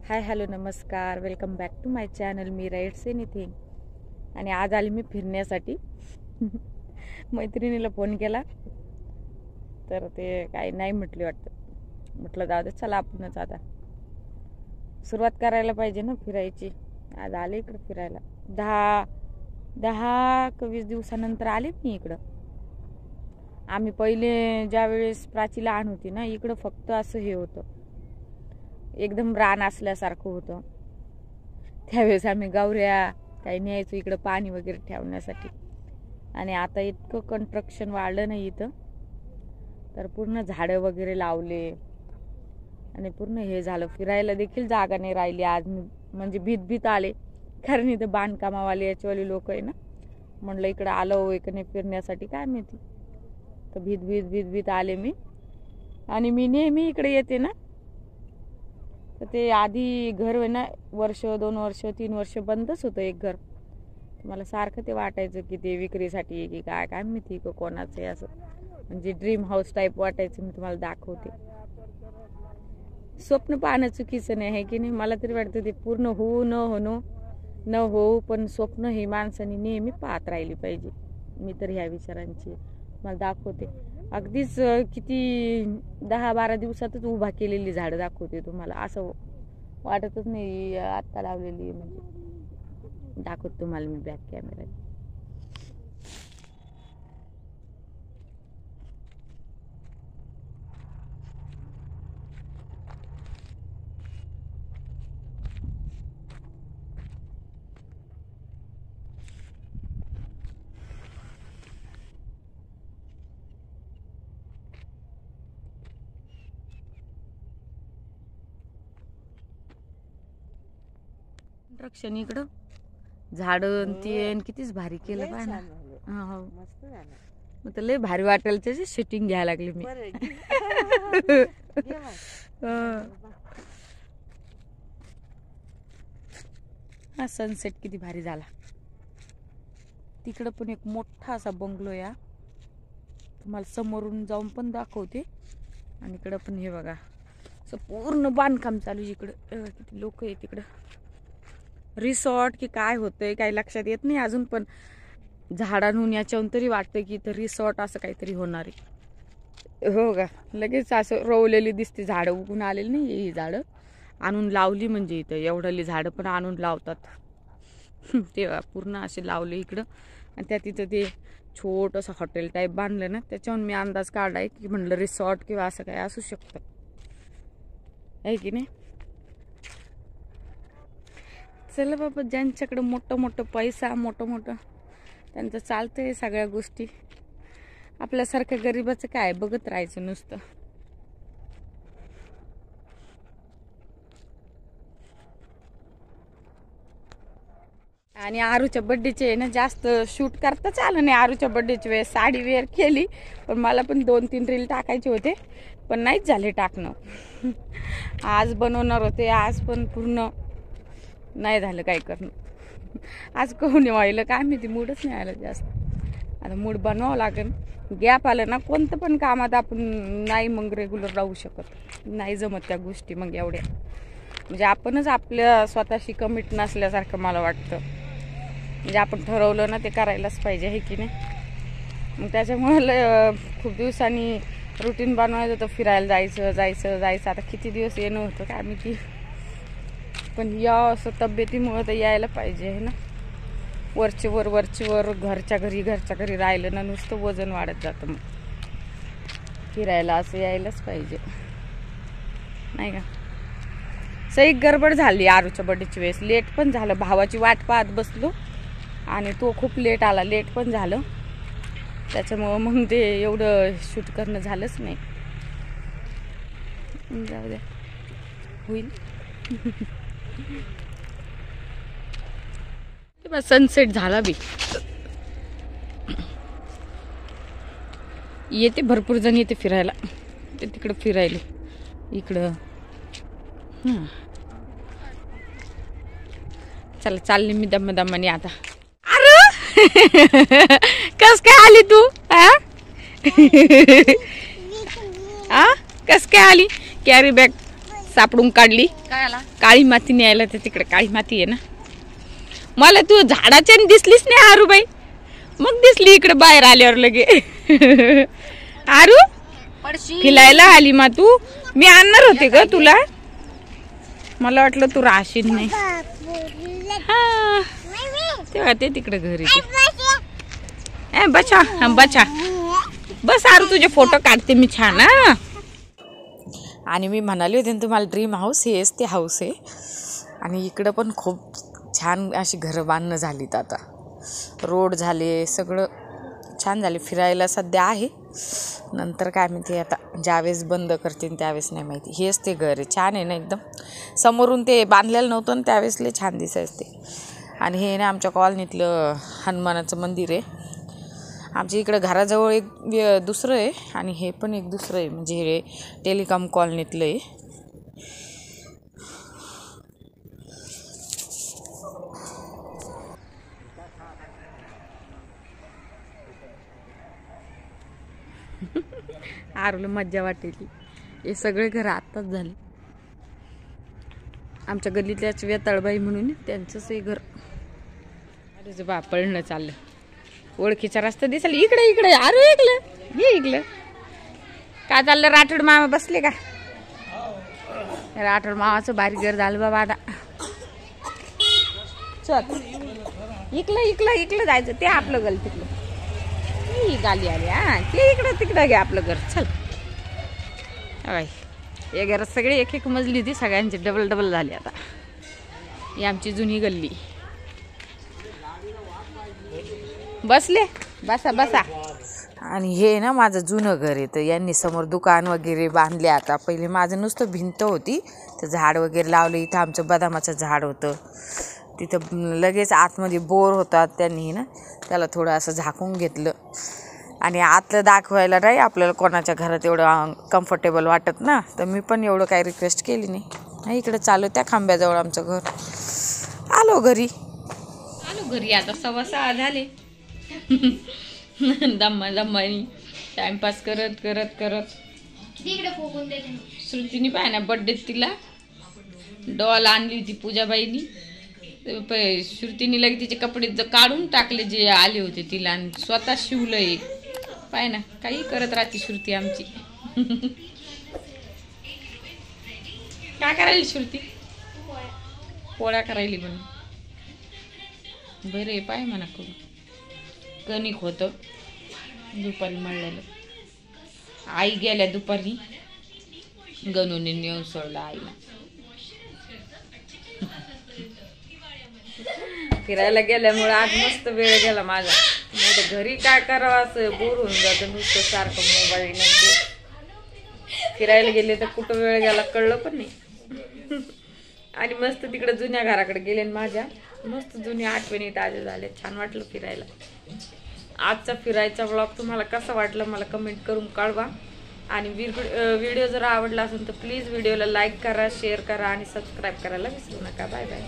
हाय hello नमस्कार, welcome back to my channel. मी writes anything. आणि आज आली मी फिरण्यासाठी. मैत्रिणीला फोन केला तर ते काही नाही म्हटली वाटतं. म्हटलं जाऊ दे, चला आपणच आता सुरुवात करायला पाहिजे ना फिरायची. आज आले इकडं फिरायला. 10-20 दिवसानंतर आले मी इकडं. आम्ही पहिले ज्या वेळेस प्राची लहान होती ना, इकडं फक्त असं हे होतं, एकदम रान असल्यासारखं होतं. त्यावेळेस आम्ही गावऱ्या काही न्यायचो इकडं पाणी वगैरे ठेवण्यासाठी. आणि आता इतकं कन्स्ट्रक्शन वाढलं नाही इथं, तर पूर्ण झाडं वगैरे लावले आणि पूर्ण हे झालं. फिरायला देखील जागा नाही राहिली. आज मी म्हणजे भीत आले, कारण इथं बांधकामावाले याच्यावाले लोक आहे ना. म्हणलं इकडं आलो एक नाही फिरण्यासाठी, काय माहिती. तर भीत आले मी. आणि मी नेहमी इकडे येते ना, तर ते आधी घर आहे ना, 1, 2 वर्ष 3 वर्ष बंदच होतं एक घर. मला सारखं ते वाटायचं की ते विक्रीसाठी आहे की काय माहिती का कोणाचं आहे. असं म्हणजे ड्रीम हाऊस टाईप वाटायचं. मी तुम्हाला दाखवते. स्वप्न पाहणं चुकीचं नाही आहे की नाही. मला तरी वाटतं ते पूर्ण होऊ न होऊ, पण स्वप्न ही माणसाने नेहमी पाहत राहिली पाहिजे. मी तर ह्या विचारांची. मला दाखवते अगदीच किती 10-12 दिवसातच उभा केलेली झाडं दाखवते तुम्हाला. असं वाटतच नाही आत्ता लावलेली. म्हणजे दाखवते तुम्हाला मी बॅक कॅमेरा. रक्षण इकडं झाडं ते कितीच भारी केलं पाय ना. हो मस्त झालं. मग तर लय भारी वाटेल. त्याची शूटिंग घ्यायला लागली मी. हा सनसेट किती भारी झाला. तिकडं पण एक मोठा असा बंगलो या, तुम्हाला समोरून जाऊन पण दाखवते. आणि इकडं पण हे बघा, असं पूर्ण बांधकाम चालू आहे इकडं. किती लोक आहे तिकडं. रिसॉर्ट की काय होतंय काही लक्षात येत नाही अजून, पण झाडांहून याच्याहून तरी वाटतं की इथं रिसॉर्ट असं काहीतरी होणार आहे. हो का, लगेच असं रोवलेली दिसते. झाडं उगून आलेली नाही ही झाडं, आणून लावली. म्हणजे इथं एवढली झाडं पण आणून लावतात तेव्हा पूर्ण असे लावले इकडं. आणि त्या तिथं ते छोटंसं हॉटेल टाईप बांधलं ना, त्याच्याहून मी अंदाज काढलाय की म्हणलं रिसॉर्ट किंवा असं काय असू शकतं, आहे की नाही. चला बाबा, ज्यांच्याकडे मोठं पैसा मोठं त्यांचं चालतंय सगळ्या गोष्टी. आपल्यासारख्या गरीबाचं काय बघत राहायचं नुसतं. आणि आरूच्या बड्डेचे ना जास्त शूट करताच आलं नाही. आरूच्या बड्डेची वेळेस साडी वेअर केली, पण मला पण 2-3 रील टाकायचे होते, पण नाहीच झाले टाकणं. आज बनवणार होते, आज पण पूर्ण नाही झालं काय करणं. आज कहून व्हायला काय माहिती, मूडच नाही आलं जास्त. आता मूड बनवावं लागेल. गॅप आलं ना कोणतं पण कामात आपण नाही मग रेग्युलर राहू शकत. नाही जमत त्या गोष्टी मग एवढ्या. म्हणजे आपणच आपल्या स्वतःशी कमिट नसल्यासारखं मला वाटतं. म्हणजे आपण ठरवलं ना ते करायलाच पाहिजे, आहे की नाही. मग त्याच्यामुळे खूप दिवसांनी रुटीन बनवायचं होतं, फिरायला जायचं. आता किती दिवस येणं होतं काय माहिती, पण या असं तब्येतीमुळं तर यायला पाहिजे आहे ना. वरचेवर घरच्या घरी राहिलं ना नुसतं वजन वाढत जातं. मग फिरायला असं यायलाच पाहिजे, नाही का. सही गडबड झाली आरूच्या बड्डेची वेळेस. लेट पण झालं. भावाची वाट पाहत बसलो आणि तो खूप लेट आला. लेट पण झालं, त्याच्यामुळं मग ते एवढं शूट करणं झालंच नाही. जाऊ द्या, होईल. सनसेट झाला बी. येते भरपूर जण येते फिरायला. ते तिकडं फिरायला इकडं. चला चालली मी दमाने आता. अरे कस काय आली तू? कस काय आली? कॅरी बॅग सापडून काढली. काळी माती न्यायला तर तिकडे काळी माती आहे ना. मला तू झाडाच्या दिसलीच नाही आरूबाई, मग दिसली इकडे बाहेर आल्यावर लगे. आरू फिरायला आली मा तू. मी आणणार होते ग तुला, मला वाटलं तू राहशील नाही. हा तेव्हा ते तिकडे घरी बचा बचा बस. आरू तुझे फोटो काढते मी छान. हा आणि मी म्हणाले होते तुम्हाला ड्रीम हाऊस, हेच ते हाऊस आहे. आणि इकडं पण खूप छान अशी घरं बांधणं झालीत आता, रोड झाले, सगळं छान झाले. फिरायला सध्या आहे, नंतर काय माहिती आता ज्यावेळेस बंद करतील त्यावेळेस नाही माहिती. हेच ते घर आहे, छान आहे ना एकदम. समोरून ते बांधलेलं नव्हतं ना त्यावेळेस लय छान दिसायचं ते. आणि हे ना आमच्या कॉलनीतलं हनुमानाचं मंदिर आहे. आमच्या इकडं घराजवळ एक दुसरं आहे आणि हे पण एक दुसरं आहे, म्हणजे हे टेलिकॉम कॉलनीतलं आहे. आरूला मज्जा वाटेली. हे सगळे घर आत्ताच झाले. आमच्या गल्लीतल्याच वेताळबाई म्हणून त्यांचंच हे घर. अरे बा पळणं चाललं, ओळखीचा रस्ता दिसला. इकडे इकडे आरू इकडं ये इकडं. काय चाललं? राठोड मामा बसले का? राठोड मामाचं भारी घर झालं बाबा आता. चल इकडं इकडं इकडं जायचं, ते आपलं गल तिकडं. ही गाली आली. हा ते इकडं तिकडं घ्या आपलं घर. चल हे घरात सगळे एक एक मजली होती, सगळ्यांची डबल डबल झाली आता. ही आमची जुनी गल्ली. बसले बसा बसा. आणि हे ना माझं जुनं घर आहे, तर यांनी समोर दुकान वगैरे बांधले आता. पहिले माझं नुसतं भिंत होती, तर झाड वगैरे लावले. इथं आमचं बदामाचं झाड होतं, तिथं लगेच आतमध्ये बोर होतात, त्यांनी ना त्याला थोडं असं झाकून घेतलं. आणि आतलं दाखवायला नाही आपल्याला कोणाच्या घरात एवढं कम्फर्टेबल वाटत ना, तर मी पण एवढं काही रिक्वेस्ट केली नाही. इकडे चालू त्या खांब्याजवळ आमचं घर. आलो घरी आता 6:15 झाले. दम्मा दम्मानी टाइमपास करत करत करत. श्रुतीने पाय ना बड्डे तिला डॉल आणली होती पूजाबाईनी. श्रुतीने लगे तिचे कपडे काढून टाकले जे आले होते तिला, आणि स्वतः शिवलंय. पाय ना काही करत राहते श्रुती आमची. काय करायली श्रुती? पोळ्या करायली म्हणून. बरे पाय म्हणा करून. कणिक होतं दुपारी मळलेलं. आई गेल्या दुपारी, गणूने नेऊन सोडलं आईला. फिरायला गेल्यामुळे आज मस्त वेळ गेला माझा. नाही तर घरी काय करावं असं बोर होऊन जातं नुसतं सारखं मोबाईल नंतर. फिरायला गेले तर कुठं वेळ गेला कळलं पण नाही. आणि मस्त तिकडे जुन्या घराकडे गेले माझ्या, मस्त जुन्या आठवणी ताज्या झाल्या. छान वाटलं फिरायला. आजचा फिरायचा ब्लॉग तुम्हाला कसा वाटला मला कमेंट करून कळवा. आणि व्हिडिओ जर आवडला असेल तर प्लीज व्हिडिओला लाईक करा, शेअर करा आणि सबस्क्राईब करायला विसरू नका. Bye bye.